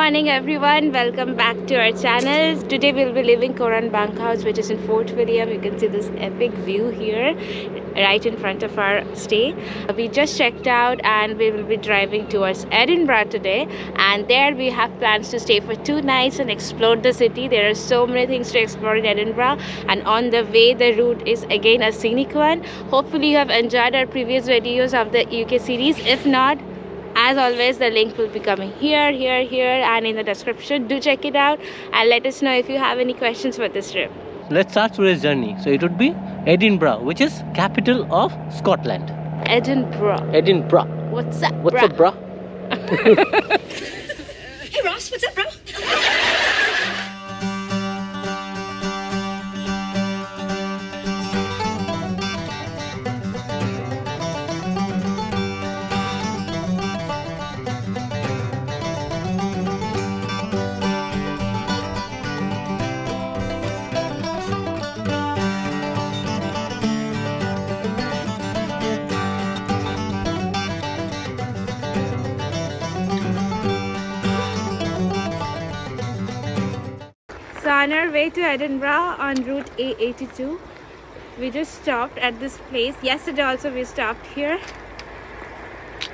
morning everyone, welcome back to our channel. Today we'll be leaving Koran Bunkhouse, which is in Fort William. You can see this epic view here right in front of our stay. We just checked out and we will be driving towards Edinburgh today, and there we have plans to stay for 2 nights and explore the city. There are so many things to explore in Edinburgh, and on the way the route is again a scenic one. Hopefully you have enjoyed our previous videos of the UK series. If not, as always, the link will be coming here and in the description. Do check it out and let us know if you have any questions for this trip. Let's start today's journey. So it would be Edinburgh, which is capital of Scotland. Edinburgh. What's up, What's up, bruh? Hey Ross, what's up, bro? So on our way to Edinburgh on route A82, we just stopped at this place. Yesterday also we stopped here.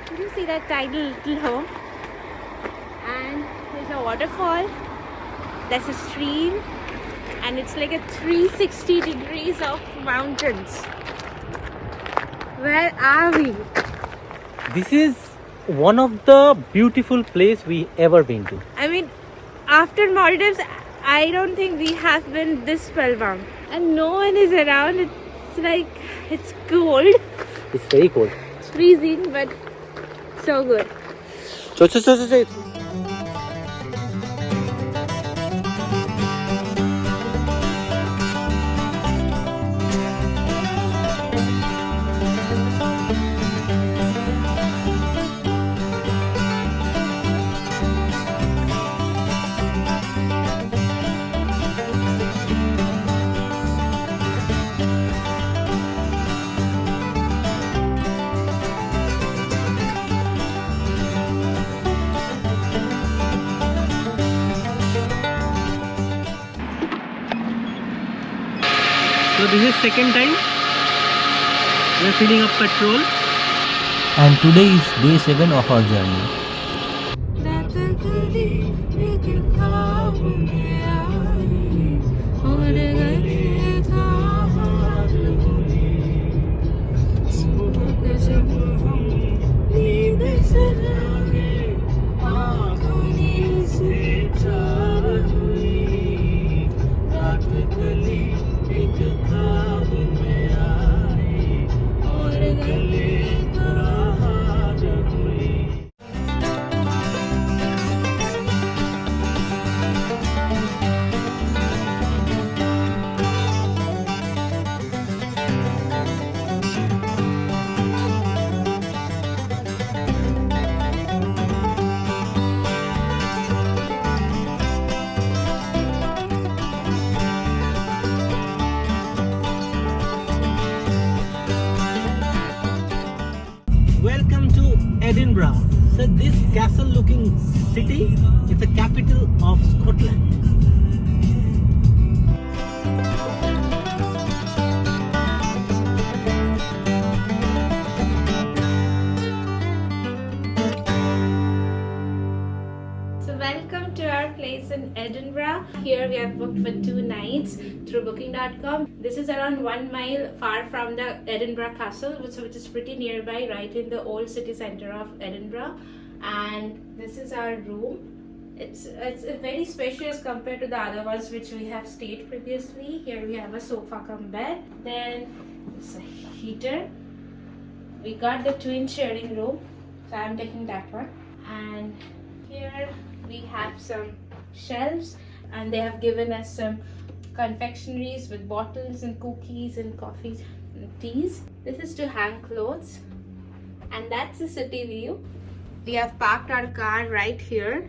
Did you see that tiny little home? And there's a waterfall, there's a stream, and it's like a 360 degrees of mountains. Where are we? This is one of the beautiful places we ever been to. I mean, after Maldives, I don't think we have been this spellbound, and no one is around. It's like, it's cold, It's very cold. it's freezing, but so good. So. So this is second time we are filling up petrol, and today is day 7 of our journey. Welcome to Edinburgh. So this castle looking city, it's the capital of Scotland. So welcome to our place in Edinburgh. Here we have booked for 2 nights through booking.com. This is around 1 mile far from the Edinburgh Castle, which is pretty nearby, right in the old city centre of Edinburgh. And this is our room. It's very spacious compared to the other ones which we have stayed previously. Here we have a sofa cum bed. Then it's a heater. We got the twin sharing room, so I'm taking that one. And here we have some shelves, and they have given us some confectionaries with bottles and cookies and coffees and teas. This is to hang clothes, and that's the city view. We have parked our car right here,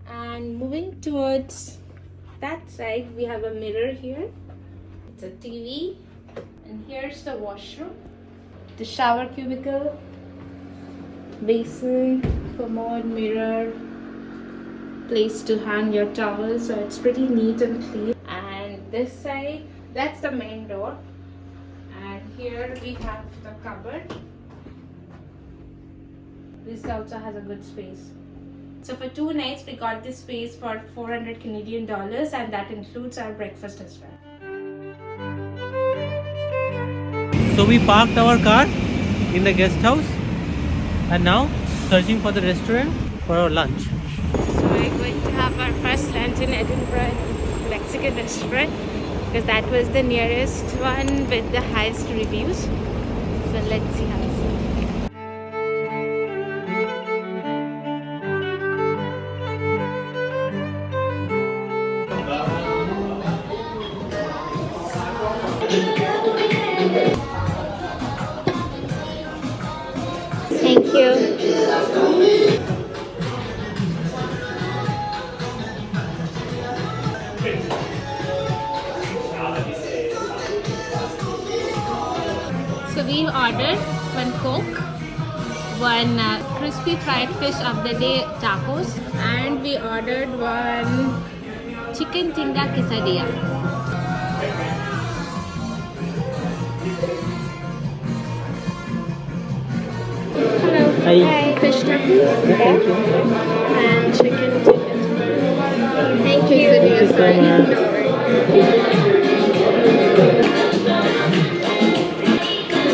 and moving towards that side we have a mirror here. It's a TV, and here's the washroom, the shower cubicle, basin, commode, mirror, place to hang your towels, so it's pretty neat and clean. And this side, that's the main door. And here we have the cupboard. This also has a good space. So for 2 nights we got this space for 400 Canadian dollars, and that includes our breakfast as well. So we parked our car in the guest house and now searching for the restaurant for our lunch. So we're going to have our first lunch in Edinburgh Mexican restaurant because that was the nearest one with the highest reviews. So let's see how it's going. Thank you. So we ordered one Coke, one crispy fried fish of the day tacos, and we ordered one chicken tinga quesadilla. Hello. Hi. Fish tacos. Thank you. And chicken tikka. Thank you.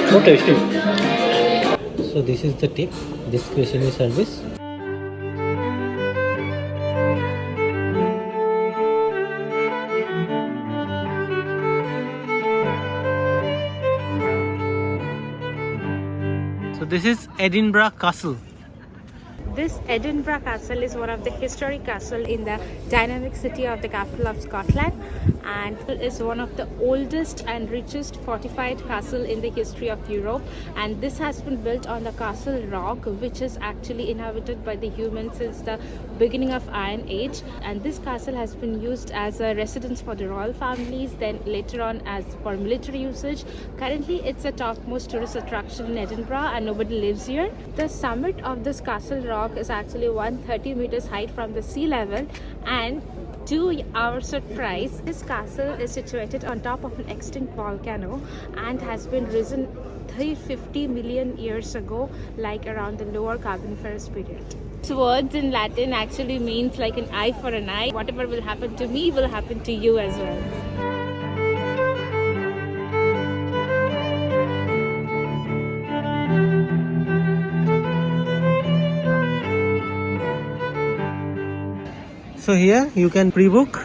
So tasty. So this is the tip, discretionary service. So this is Edinburgh Castle. This Edinburgh Castle is one of the historic castles in the dynamic city of the capital of Scotland, and it is one of the oldest and richest fortified castle in the history of Europe. And this has been built on the Castle Rock, which is actually inhabited by the humans since the beginning of Iron Age. And this castle has been used as a residence for the royal families, then later on as for military usage. Currently it's a topmost tourist attraction in Edinburgh and nobody lives here. The summit of this Castle Rock is actually 130 meters height from the sea level, and to our surprise, this castle is situated on top of an extinct volcano and has been risen 350 million years ago, like around the lower Carboniferous period. This words in Latin actually means like an eye for an eye. Whatever will happen to me will happen to you as well. So here you can pre-book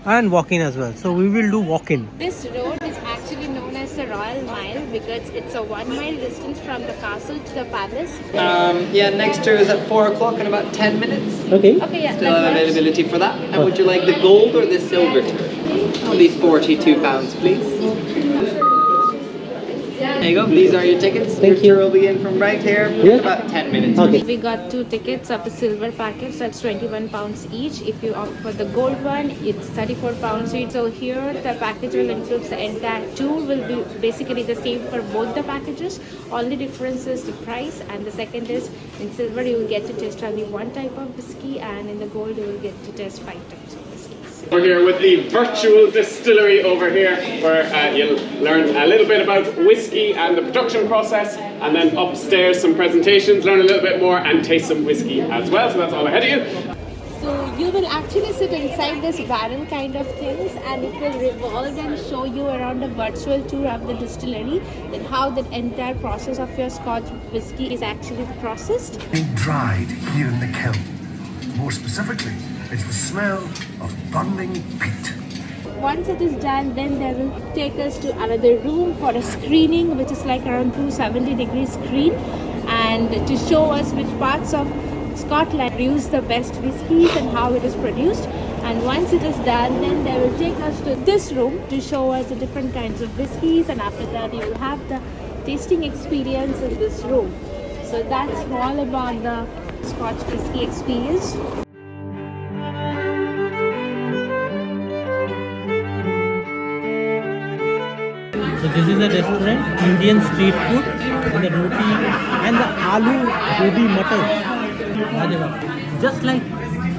and walk in as well. So we will do walk in. This road is actually known as the Royal Mile because it's a 1 mile distance from the castle to the palace. Yeah, next tour is at 4 o'clock in about 10 minutes. Okay. Okay, yeah. Still have availability for that. And would you like the gold or the silver tour? These £42, please. There you go. These are your tickets. Thank Your you. tour will begin from right here. Yeah. About 10 minutes. Okay. We got 2 tickets of the silver package, that's £21 each. If you opt for the gold one, it's £34 each. So here the package will include the entire tour, will be basically the same for both the packages. Only difference is the price, and the second is in silver you will get to taste only 1 type of whiskey, and in the gold you will get to taste 5 types of whiskies. We're here with the virtual distillery over here, where you'll learn a little bit about whiskey and the production process, and then upstairs some presentations, learn a little bit more and taste some whiskey as well. So that's all ahead of you. So you will actually sit inside this barrel kind of things, and it will revolve and show you around a virtual tour of the distillery, and how the entire process of your Scotch whiskey is actually processed. Being dried here in the kiln. More specifically, it's the smell of burning peat. Once it is done, then they will take us to another room for a screening, which is like around 270-degree screen, and to show us which parts of Scotland produce the best whiskies and how it is produced. And once it is done, then they will take us to this room to show us the different kinds of whiskies, and after that you will have the tasting experience in this room. So that's all about the Scotch Whiskey Experience. So this is a restaurant, Indian street food, and the roti and the aloo gobi mutton. Just like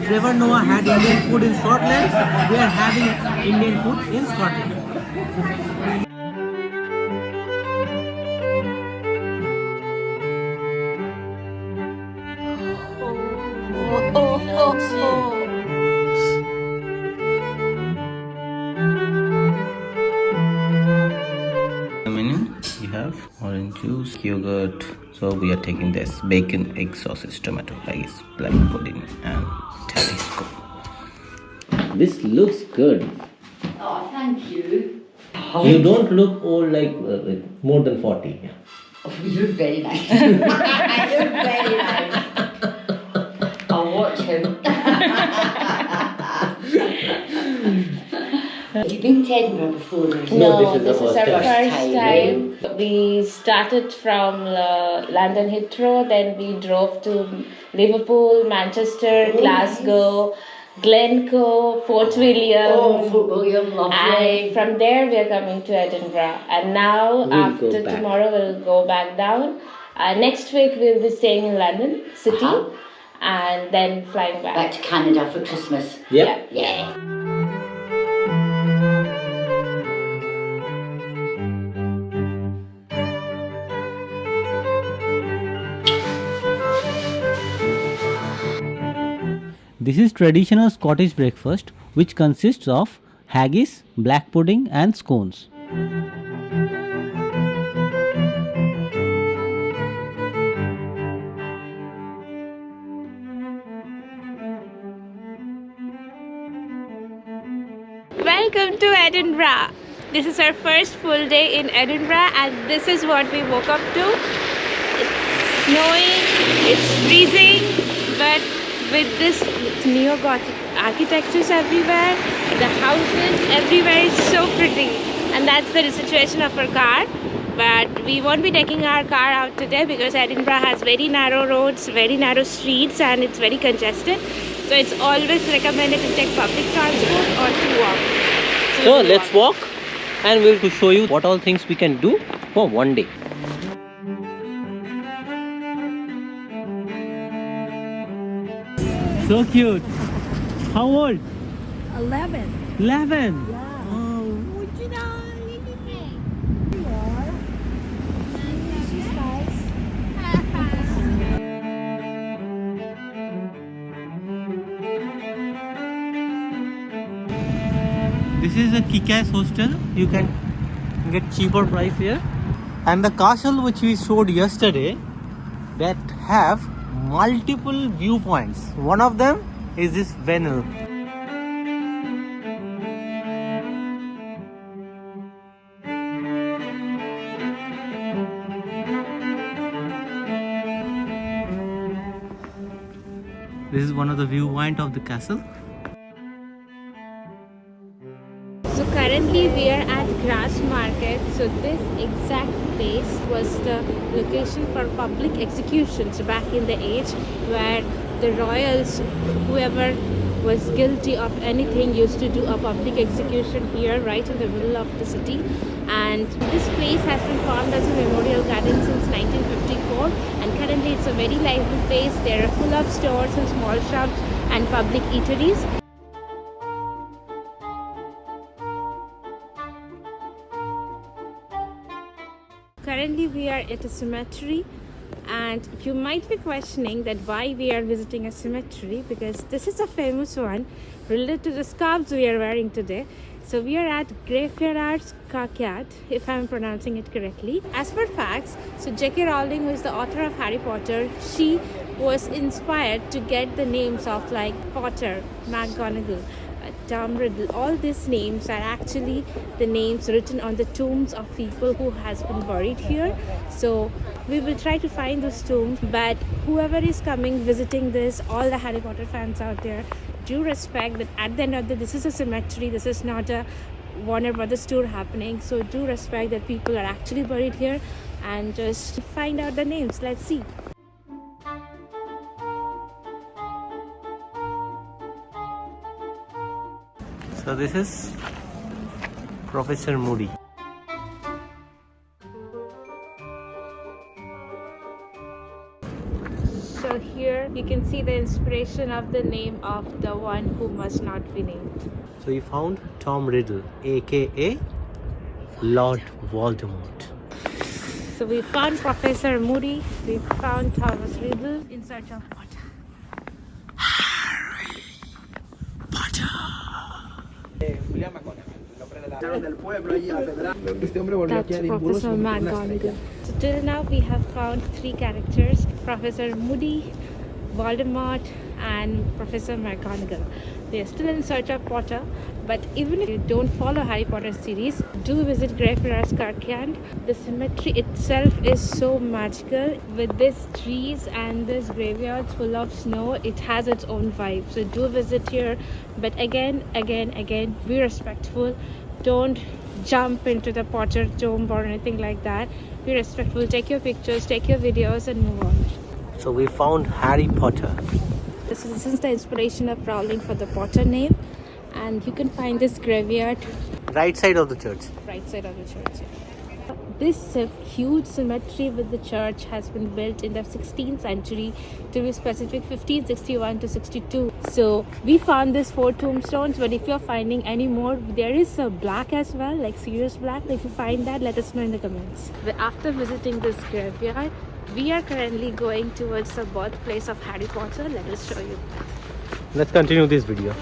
Trevor Noah had Indian food in Scotland, we are having Indian food in Scotland. The menu, we have orange juice, yogurt. So we are taking this bacon, egg, sausage, tomato rice, black pudding, and tabasco. This looks good. Oh, thank you. You don't look old, like more than 40. Oh, you're very nice. You're very nice. I'll watch him. Have you been to Edinburgh before? No, this is our first first time. We started from London Heathrow, then we drove to Liverpool, Manchester, Glasgow, Glencoe, Fort William. Oh, Fort William, lovely. And from there we are coming to Edinburgh. And now after tomorrow we'll go back down. Next week we'll be staying in London City and then flying back. Back to Canada for Christmas. Yep. Yeah. This is traditional Scottish breakfast, which consists of haggis, black pudding, and scones. Welcome to Edinburgh. This is our first full day in Edinburgh and this is what we woke up to. It's snowing, it's freezing, but with this neo-gothic architectures everywhere, the houses everywhere is so pretty. And that's the situation of our car. But we won't be taking our car out today because Edinburgh has very narrow roads, very narrow streets and it's very congested. So it's always recommended to take public transport or to walk. So let's walk and we'll show you what all things we can do for one day. So cute. How old? 11. 11. Yeah. Oh. Would you know anything? You are. She's nice. This is a kick-ass hostel. You can get cheaper price here. And the castle which we showed yesterday that have multiple viewpoints. One of them is this Vennel. This is one of the viewpoint of the castle. So currently we are at Grassmarket. So this exact place was the location for public executions back in the age where the royals, whoever was guilty of anything, used to do a public execution here right in the middle of the city. And this place has been formed as a memorial garden since 1954 and currently it's a very lively place. There are full of stores and small shops and public eateries. Currently we are at a cemetery and you might be questioning that why we are visiting a cemetery, because this is a famous one related to the scarves we are wearing today. So we are at Greyfriars Kirkyard, if I am pronouncing it correctly. As per facts, so J.K. Rowling, who is the author of Harry Potter, she was inspired to get the names of like Potter, McGonagall, Tom Riddle. All these names are actually the names written on the tombs of people who has been buried here. So we will try to find those tombs, but whoever is coming visiting this, all the Harry Potter fans out there, do respect that at the end of the day, this is a cemetery, this is not a Warner Brothers tour happening. So do respect that people are actually buried here and just find out the names. Let's see. So this is Professor Moody. So here you can see the inspiration of the name of the one who must not be named. So we found Tom Riddle, aka Lord Voldemort. So we found Professor Moody, we found Thomas Riddle in search of Potter. That's Professor McGonagall. So till now we have found 3 characters: Professor Moody, Voldemort and Professor McGonagall. We are still in search of Potter, but even if you don't follow Harry Potter series, do visit Greyfriars Kirkyard. The cemetery itself is so magical with these trees and this graveyards full of snow. It has its own vibe, so do visit here. But again, be respectful. Don't jump into the Potter tomb or anything like that. Be respectful, take your pictures, take your videos and move on. So we found Harry Potter. This is the inspiration of Rowling for the Potter name, and you can find this graveyard Right side of the church. right side of the church. This huge cemetery with the church has been built in the 16th century, to be specific 1561 to 62. So we found these 4 tombstones, but if you're finding any more, there is a black as well, like serious black. If you find that, let us know in the comments. But after visiting this graveyard, we are currently going towards the birthplace of Harry Potter. Let us show you that. Let's continue this video.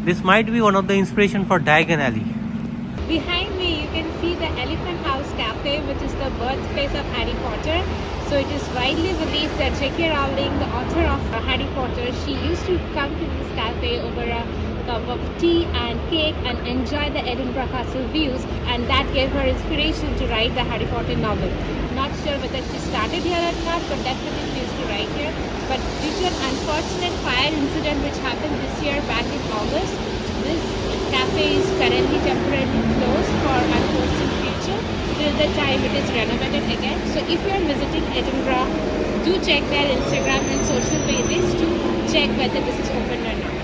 This might be one of the inspiration for Diagon Alley. Behind me, you can see the Elephant House Cafe, which is the birthplace of Harry Potter. So it is widely believed that J.K. Rowling, the author of Harry Potter, she used to come to this cafe over a cup of tea and cake and enjoy the Edinburgh Castle views, and that gave her inspiration to write the Harry Potter novel. Not sure whether she started here or not, but definitely she used to write here. But due to an unfortunate fire incident which happened this year back in August, this cafe is currently temporarily closed for unforeseen future till the time it is renovated again. So if you are visiting Edinburgh, do check their Instagram and social pages to check whether this is open or not.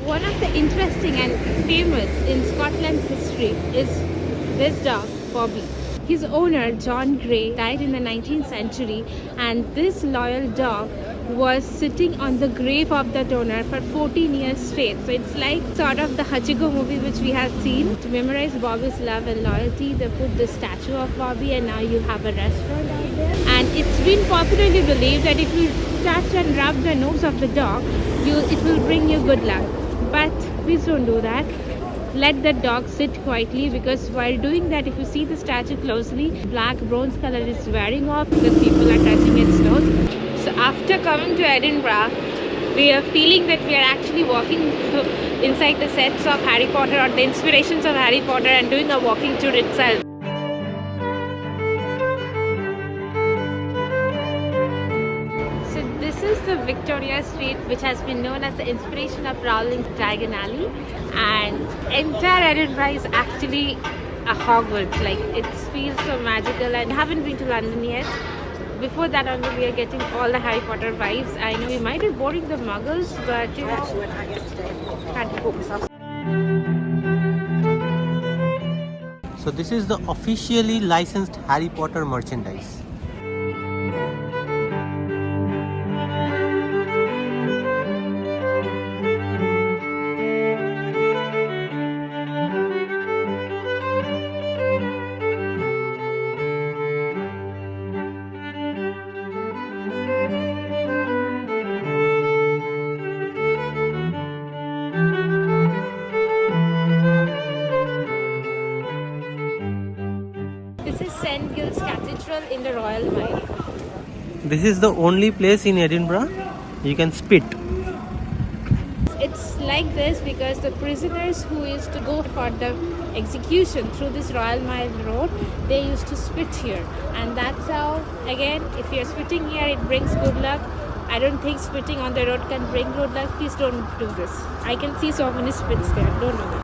One of the interesting and famous in Scotland's history is this dog, Bobby. His owner, John Gray, died in the 19th century, and this loyal dog was sitting on the grave of the donor for 14 years straight. So it's like sort of the Hachiko movie which we have seen. To memorize Bobby's love and loyalty, they put the statue of Bobby, and now you have a restaurant out there. And it's been popularly believed that if you touch and rub the nose of the dog, it will bring you good luck. But please don't do that. Let the dog sit quietly, because while doing that, if you see the statue closely, black bronze color is wearing off because people are touching its nose. So after coming to Edinburgh, we are feeling that we are actually walking inside the sets of Harry Potter or the inspirations of Harry Potter and doing a walking tour itself. This is the Victoria Street, which has been known as the inspiration of Rowling's Diagon Alley, and entire Edinburgh is actually a Hogwarts. Like, it feels so magical, and I haven't been to London yet. Before that only we are getting all the Harry Potter vibes. I know we might be boring the muggles, but you know, can't focus on. So this is the officially licensed Harry Potter merchandise. Giles Cathedral in the Royal Mile. This is the only place in Edinburgh you can spit. It's like this because the prisoners who used to go for the execution through this Royal Mile road, they used to spit here, and that's how, again, if you're spitting here, it brings good luck. I don't think spitting on the road can bring good luck. Please don't do this. I can see so many spits there. Don't do that.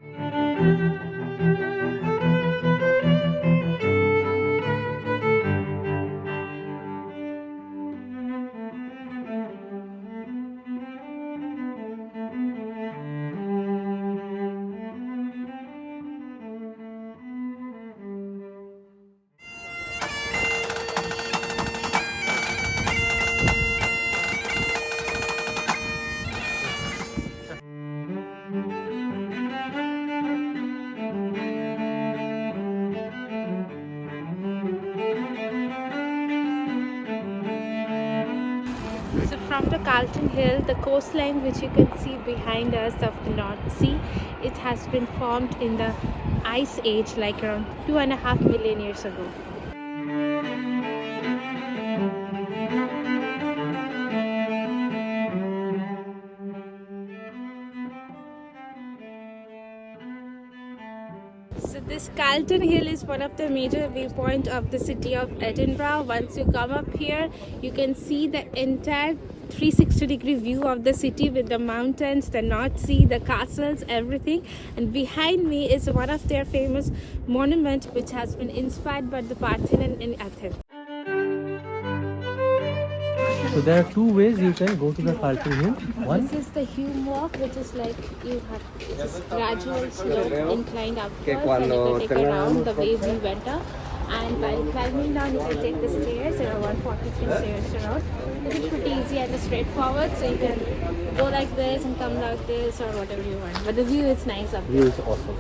So from the Calton Hill, the coastline which you can see behind us of the North Sea, it has been formed in the Ice Age, like around 2.5 million years ago. So this Calton Hill is one of the major viewpoints of the city of Edinburgh. Once you come up here, you can see the entire 360-degree view of the city with the mountains, the North Sea, the castles, everything. And behind me is one of their famous monuments which has been inspired by the Parthenon in Athens. So there are two ways you can go to the Calton Hill. One, This is the Hume Walk, which is like you have this gradual slope inclined upwards, and you can take around the way we went up. And while climbing down, you can take the stairs. There are 143 stairs around. It is pretty easy and straightforward, so you can go like this and come like this or whatever you want. But the view is nice up view there. is awesome.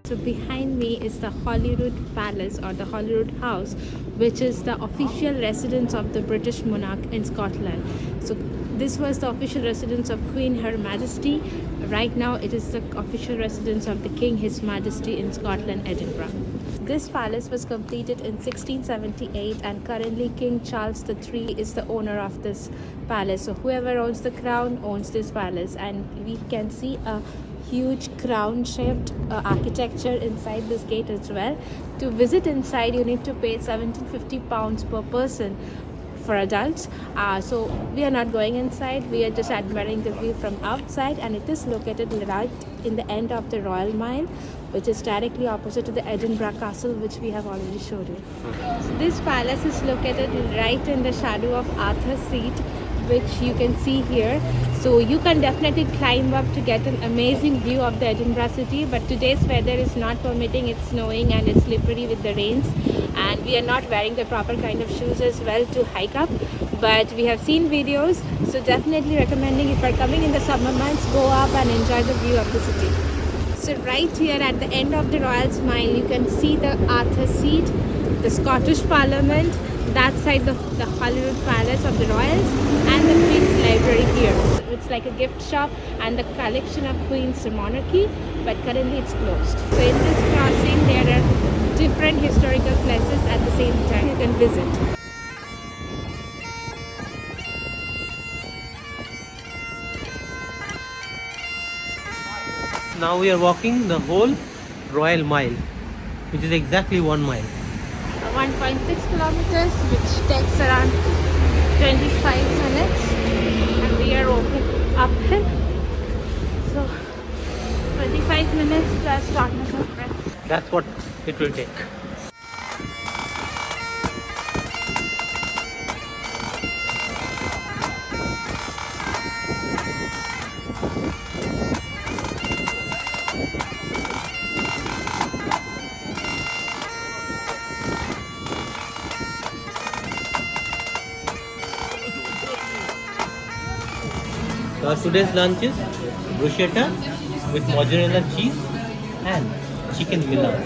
So behind me is the Holyrood Palace or the Holyroodhouse, which is the official residence of the British monarch in Scotland. So this was the official residence of Queen Her Majesty. Right now it is the official residence of the King His Majesty in Scotland, Edinburgh. This palace was completed in 1678 and currently King Charles III is the owner of this palace. So whoever owns the crown owns this palace, and we can see a huge crown shaped architecture inside this gate as well. To visit inside you need to pay £1750 per person for adults. So we are not going inside, we are just admiring the view from outside, and it is located right in the end of the Royal Mile, which is directly opposite to the Edinburgh Castle, which we have already showed you. So this palace is located right in the shadow of Arthur's Seat, which you can see here. So you can definitely climb up to get an amazing view of the Edinburgh city, but today's weather is not permitting. It's snowing and it's slippery with the rains, and we are not wearing the proper kind of shoes as well to hike up, but we have seen videos, so definitely recommending if you are coming in the summer months, go up and enjoy the view of the city. So right here at the end of the Royal Mile, you can see the Arthur's Seat, the Scottish Parliament, that side the Holyrood Palace of the Royals, and the Queen's Library here. It's like a gift shop and the collection of Queen's monarchy, but currently it's closed. So in this crossing there are different historical places at the same time you can visit. Now we are walking the whole Royal Mile, which is exactly 1 mile. 1.6 kilometers, which takes around 25 minutes, and we are walking uphill. So 25 minutes plus shortness of breath. That's what it will take. So today's lunch is bruschetta with mozzarella cheese and chicken milan.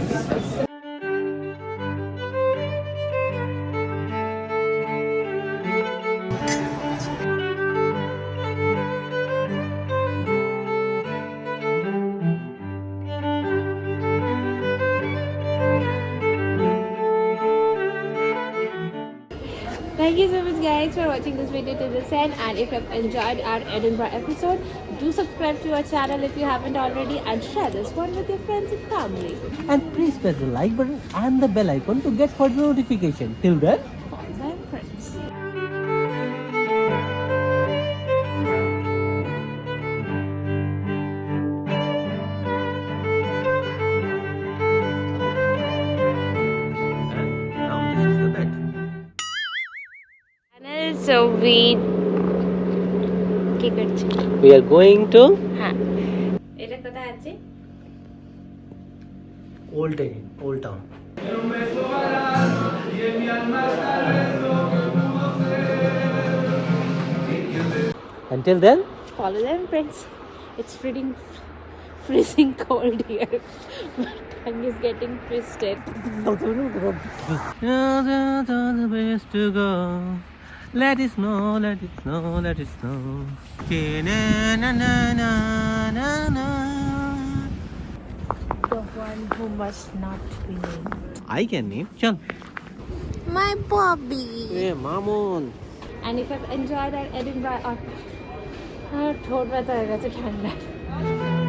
Thank you so much guys for watching this video to this end, and if you have enjoyed our Edinburgh episode, do subscribe to our channel if you haven't already, and share this one with your friends and family. And please press the like button and the bell icon to get further notification. Till then, Bye friends. and now this is the bed. So we We are going to Old Town. Until then, follow them, friends. It's freaking freezing cold here. My tongue is getting twisted. The ways to go. Let it snow, let it snow, let it snow. Okay, na na na na na na. The one who must not be named. I can name. Chal. My Bobby. Hey, Mamoon. And if I've enjoyed our Edinburgh, throat में तो है वैसे ठंडा.